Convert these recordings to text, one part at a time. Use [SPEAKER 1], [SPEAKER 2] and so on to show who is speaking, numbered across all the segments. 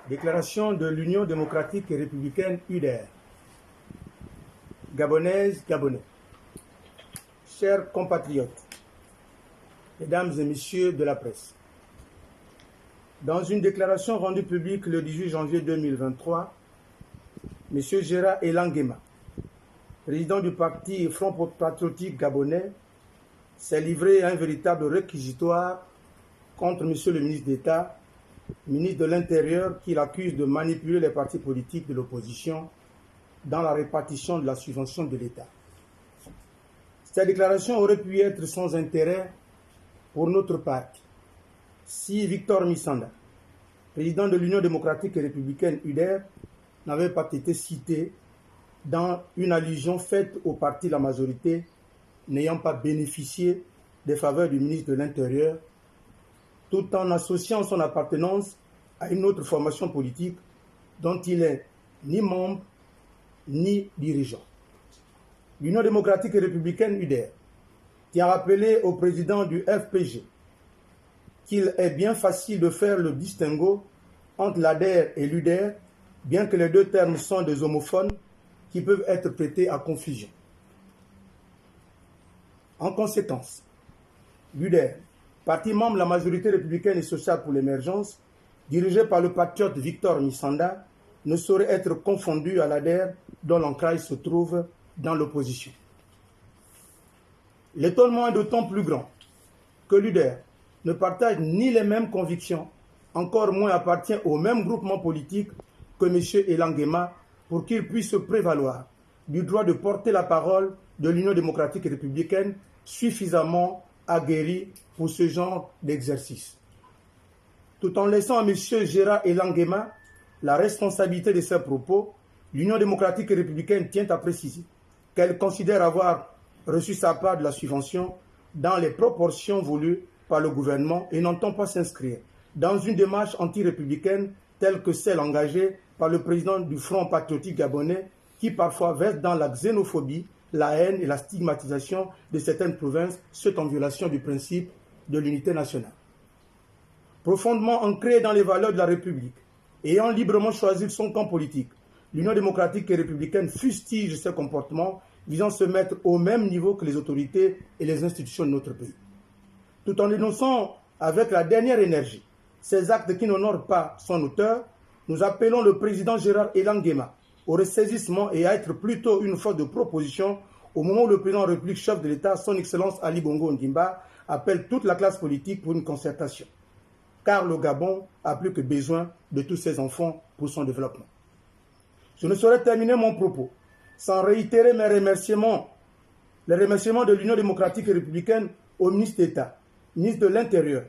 [SPEAKER 1] Déclaration de l'Union démocratique et républicaine UDR. Gabonaises, Gabonais. Chers compatriotes, mesdames et messieurs de la presse, dans une déclaration rendue publique le 18 janvier 2023, M. Gérard Elangema, président du parti Front patriotique gabonais, s'est livré à un véritable réquisitoire contre M. le ministre d'État, ministre de l'Intérieur, qui l'accuse de manipuler les partis politiques de l'opposition dans la répartition de la subvention de l'État. Cette déclaration aurait pu être sans intérêt pour notre parti si Victor Misanda, président de l'Union démocratique et républicaine UDR, n'avait pas été cité dans une allusion faite au parti de la majorité n'ayant pas bénéficié des faveurs du ministre de l'Intérieur, tout en associant son appartenance à une autre formation politique dont il n'est ni membre ni dirigeant. L'Union démocratique et républicaine UDR tient à rappeler au président du FPG qu'il est bien facile de faire le distinguo entre l'ADER et l'UDR, bien que les deux termes sont des homophones qui peuvent être prêtés à confusion. En conséquence, l'UDR, parti membre de la majorité républicaine et sociale pour l'émergence, dirigé par le patriote Victor Misanda, ne saurait être confondu à l'ADER dont l'ancrage se trouve dans l'opposition. L'étonnement est d'autant plus grand que l'UDR ne partage ni les mêmes convictions, encore moins appartient au même groupement politique que M. Elangema pour qu'il puisse se prévaloir du droit de porter la parole de l'Union démocratique et républicaine suffisamment aguerri pour ce genre d'exercice. Tout en laissant à M. Gérard Elangema la responsabilité de ses propos, l'Union démocratique et républicaine tient à préciser qu'elle considère avoir reçu sa part de la subvention dans les proportions voulues par le gouvernement et n'entend pas s'inscrire dans une démarche anti-républicaine telle que celle engagée par le président du Front patriotique gabonais qui parfois verse dans la xénophobie, la haine et la stigmatisation de certaines provinces, ce en violation du principe de l'unité nationale. Profondément ancrée dans les valeurs de la République, ayant librement choisi son camp politique, l'Union démocratique et républicaine fustige ses comportements visant à se mettre au même niveau que les autorités et les institutions de notre pays. Tout en dénonçant avec la dernière énergie ces actes qui n'honorent pas son auteur, nous appelons le président Gérard Elangema au ressaisissement et à être plutôt une force de proposition au moment où le président de la République, chef de l'État, son Excellence Ali Bongo Ondimba, appelle toute la classe politique pour une concertation. Car le Gabon a plus que besoin de tous ses enfants pour son développement. Je ne saurais terminer mon propos sans réitérer mes remerciements, les remerciements de l'Union démocratique et républicaine au ministre d'État, ministre de l'Intérieur,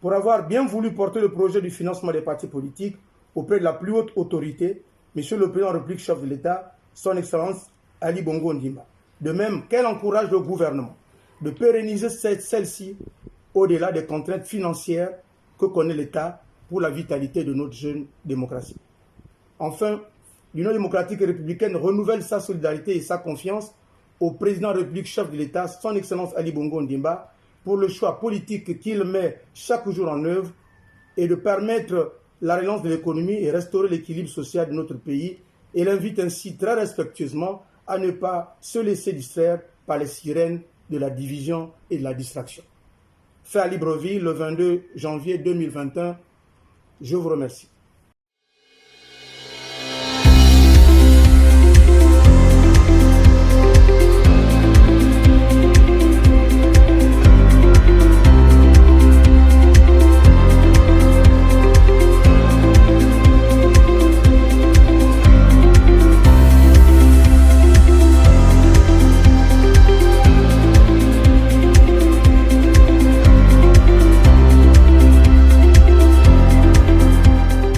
[SPEAKER 1] pour avoir bien voulu porter le projet du financement des partis politiques auprès de la plus haute autorité, Monsieur le Président de la République, chef de l'État, son Excellence Ali Bongo Ondimba. De même qu'elle encourage le gouvernement de pérenniser celle-ci au-delà des contraintes financières que connaît l'État pour la vitalité de notre jeune démocratie. Enfin, l'Union démocratique et républicaine renouvelle sa solidarité et sa confiance au président de la République, chef de l'État, son Excellence Ali Bongo Ondimba, pour le choix politique qu'il met chaque jour en œuvre et de permettre la relance de l'économie et restaurer l'équilibre social de notre pays, et l'invite ainsi très respectueusement à ne pas se laisser distraire par les sirènes de la division et de la distraction. Fait à Libreville le 22 janvier 2021. Je vous remercie.